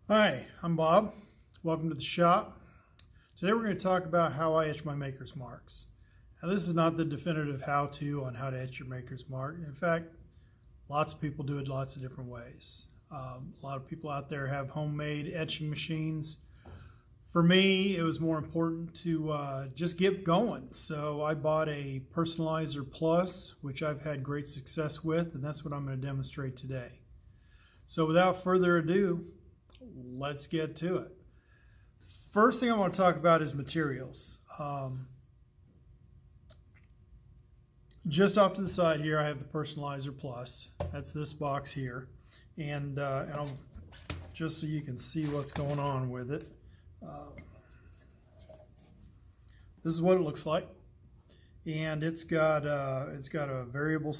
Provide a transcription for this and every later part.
Hi, I'm Bob. Welcome to the shop. Today we're going to talk about how I etch my maker's marks. Now this is not the definitive how-to on how to etch your maker's mark. In fact, lots of people do it lots of different ways. A lot of people out there have homemade etching machines. For me, it was more important to just get going. So I bought a Personalizer Plus, which I've had great success with, and that's what I'm going to demonstrate today. So without further ado, let's get to it. First thing I want to talk about is materials. Just off to the side here, I have the Personalizer Plus. That's this box here. And I'll, just so you can see what's going on with it. This is what it looks like. And it's got a variable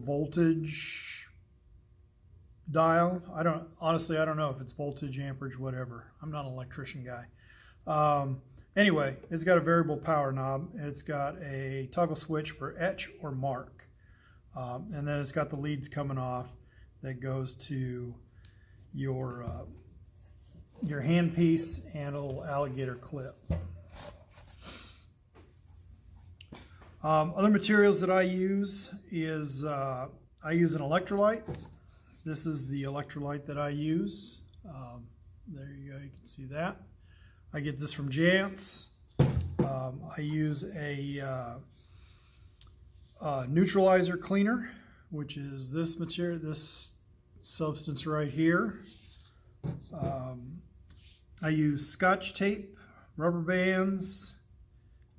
voltage dial. Honestly, I don't know if it's voltage, amperage, whatever. I'm not an electrician guy. Anyway, it's got a variable power knob. It's got a toggle switch for etch or mark. And then it's got the leads coming off that goes to your handpiece and a little alligator clip. Other materials that I use is I use an electrolyte. This is the electrolyte that I use. There you go, you can see that. I get this from Jantz. I use a Neutralizer cleaner, which is this material, this substance right here. I use Scotch tape, rubber bands.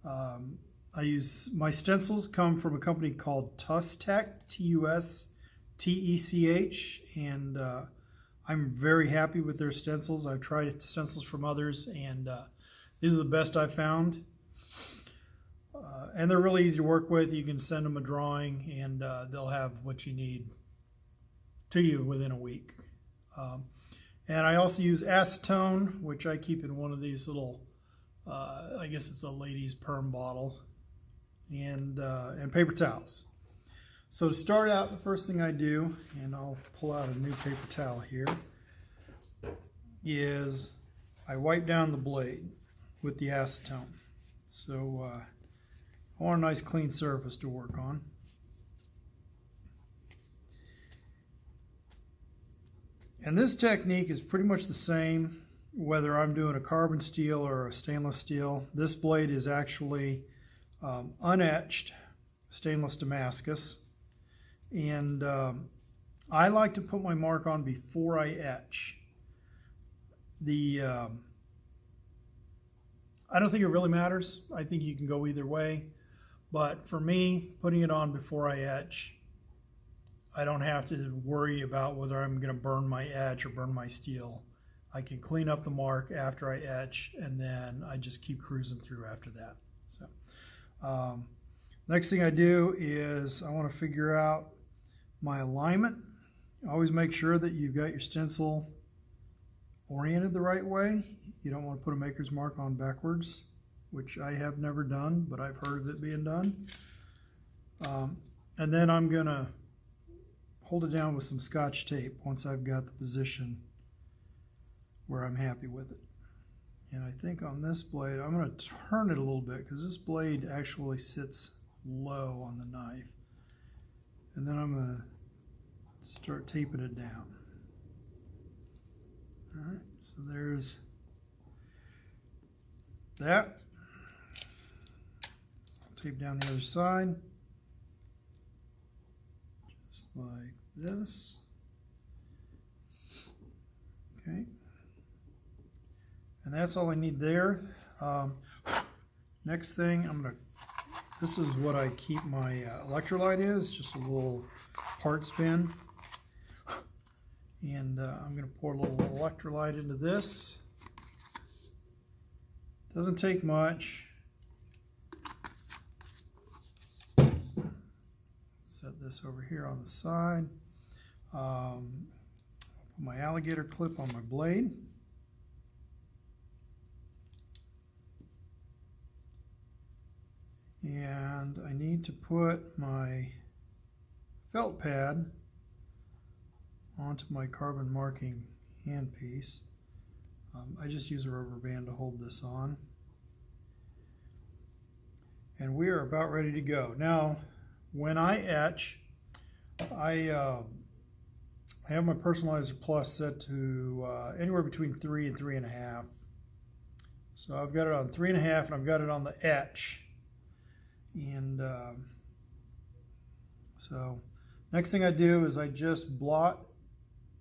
My stencils come from a company called Tustech, T-U-S-T-E-C-H, and I'm very happy with their stencils. I've tried stencils from others, and these are the best I've found. And they're really easy to work with. You can send them a drawing, and they'll have what you need to you within a week. And I also use acetone, which I keep in one of these little, I guess it's a lady's perm bottle, and paper towels. So to start out, the first thing I do, and I'll pull out a new paper towel here, is I wipe down the blade with the acetone. So I want a nice clean surface to work on. And this technique is pretty much the same whether I'm doing a carbon steel or a stainless steel. This blade is actually unetched stainless Damascus. And I like to put my mark on before I etch. I don't think it really matters. I think you can go either way. But for me, putting it on before I etch, I don't have to worry about whether I'm going to burn my etch or burn my steel. I can clean up the mark after I etch, and then I just keep cruising through after that. So, next thing I do is I want to figure out my alignment. Always make sure that you've got your stencil oriented the right way. You don't want to put a maker's mark on backwards, which I have never done, but I've heard of it being done. And then I'm going to hold it down with some Scotch tape once I've got the position where I'm happy with it. And I think on this blade, I'm going to turn it a little bit because this blade actually sits low on the knife. And then I'm going to start taping it down. All right, so there's that. Tape down the other side, just like this. Okay, and that's all I need there. Next thing, this is what I keep my electrolyte is, just a little parts bin. And I'm going to pour a little electrolyte into this. Doesn't take much. Set this over here on the side. Put my alligator clip on my blade. And I need to put my felt pad onto my carbon marking handpiece. I just use a rubber band to hold this on. And we are about ready to go. Now, when I etch, I have my Personalizer Plus set to anywhere between 3 and 3.5. So I've got it on 3.5 and I've got it on the etch. And so next thing I do is I just blot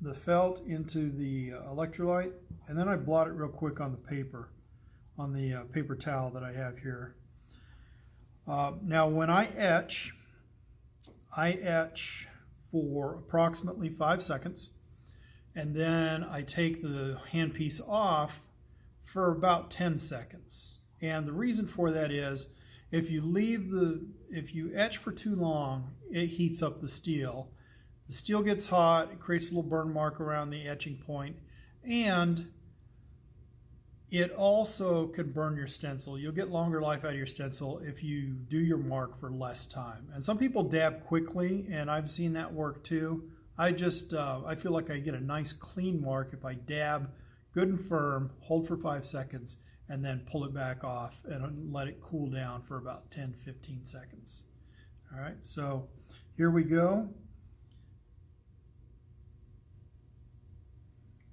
the felt into the electrolyte, and then I blot it real quick on the paper, on the paper towel that I have here. Now when I etch for approximately 5 seconds, and then I take the handpiece off for about 10 seconds. And the reason for that is if you etch for too long, it heats up the steel. The steel gets hot, it creates a little burn mark around the etching point, and it also could burn your stencil. You'll get longer life out of your stencil if you do your mark for less time. And some people dab quickly, and I've seen that work too. I feel like I get a nice clean mark if I dab good and firm, hold for 5 seconds, and then pull it back off and let it cool down for about 10-15 seconds. All right, so here we go.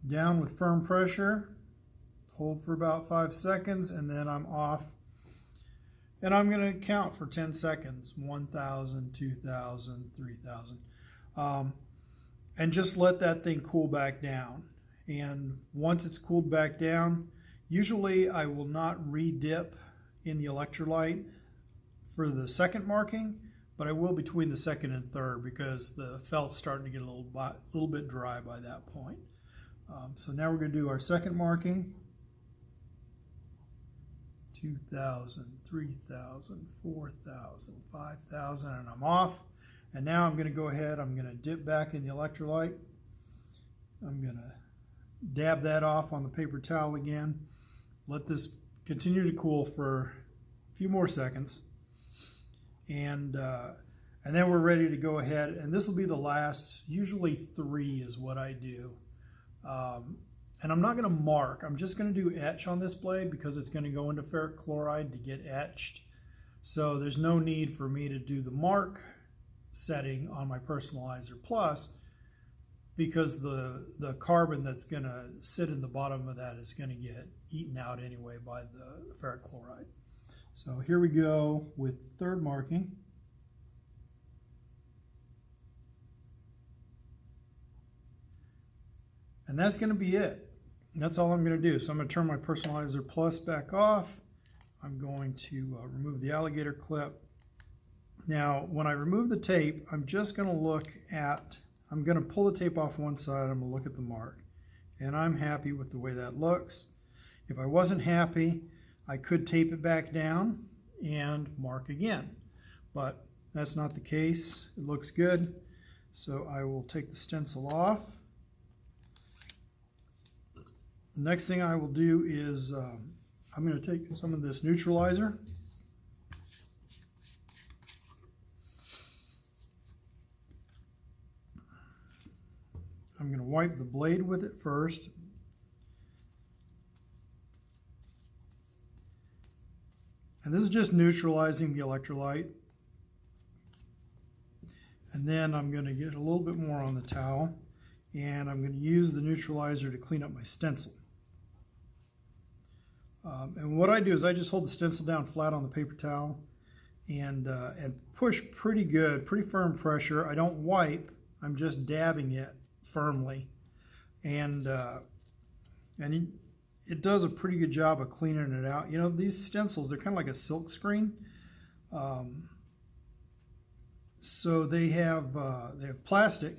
Down with firm pressure, hold for about 5 seconds, and then I'm off. And I'm going to count for 10 seconds, 1,000, 2,000, 3,000. And just let that thing cool back down. And once it's cooled back down, usually I will not re-dip in the electrolyte for the second marking, but I will between the second and third because the felt's starting to get a little bit dry by that point. So now we're going to do our second marking. 2,000, 3,000, 4,000, 5,000, and I'm off. And now I'm going to go ahead, I'm going to dip back in the electrolyte. I'm going to dab that off on the paper towel again. Let this continue to cool for a few more seconds. And then we're ready to go ahead. And this will be the last, usually 3 is what I do. And I'm not going to mark. I'm just going to do etch on this blade because it's going to go into ferric chloride to get etched. So there's no need for me to do the mark setting on my Personalizer Plus because the carbon that's going to sit in the bottom of that is going to get eaten out anyway by the ferric chloride. So here we go with third marking. And that's going to be it. That's all I'm going to do. So I'm going to turn my Personalizer Plus back off. I'm going to remove the alligator clip. Now, when I remove the tape, I'm just going to look at, I'm going to pull the tape off one side, I'm going to look at the mark. And I'm happy with the way that looks. If I wasn't happy, I could tape it back down and mark again. But that's not the case. It looks good. So I will take the stencil off. Next thing I will do is I'm going to take some of this Neutralizer. I'm going to wipe the blade with it first. And this is just neutralizing the electrolyte. And then I'm going to get a little bit more on the towel. And I'm going to use the Neutralizer to clean up my stencil. And what I do is I just hold the stencil down flat on the paper towel and push pretty good, pretty firm pressure. I don't wipe, I'm just dabbing it firmly. And it does a pretty good job of cleaning it out. You know, these stencils, they're kind of like a silk screen. So they have plastic,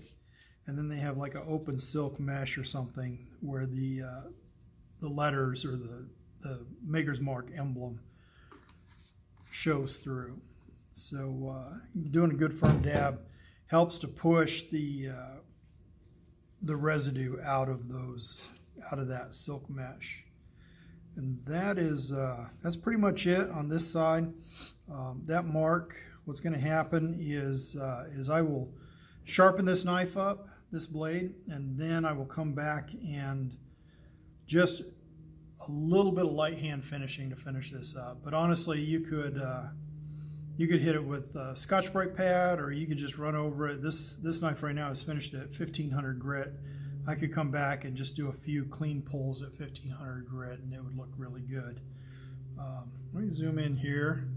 and then they have like an open silk mesh or something where the letters or the Maker's Mark emblem shows through. So doing a good firm dab helps to push the residue out of that silk mesh. And that is that's pretty much it on this side. That mark, what's going to happen is I will sharpen this knife up. this blade, and then I will come back and just a little bit of light hand finishing to finish this up. But honestly, you could hit it with a Scotch-Brite pad, or you could just run over it. This knife right now is finished at 1500 grit. I could come back and just do a few clean pulls at 1500 grit, and it would look really good. Let me zoom in here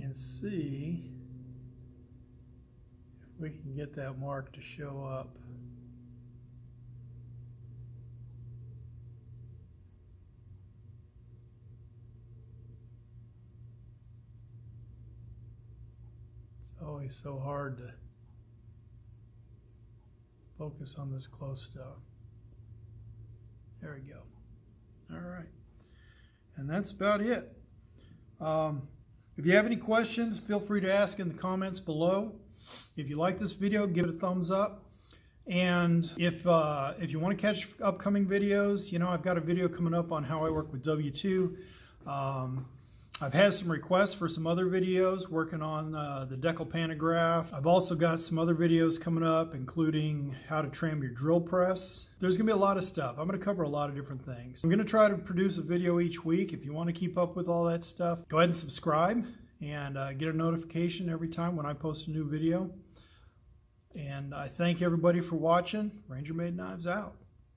and see if we can get that mark to show up. It's always so hard to focus on this close stuff. There we go. All right. And that's about it. If you have any questions, feel free to ask in the comments below. If you like this video, give it a thumbs up. And if you want to catch upcoming videos, I've got a video coming up on how I work with W2. I've had some requests for some other videos working on the decal pantograph. I've also got some other videos coming up, including how to tram your drill press. There's going to be a lot of stuff. I'm going to cover a lot of different things. I'm going to try to produce a video each week. If you want to keep up with all that stuff, go ahead and subscribe and get a notification every time when I post a new video. And I thank everybody for watching. Ranger Made Knives out.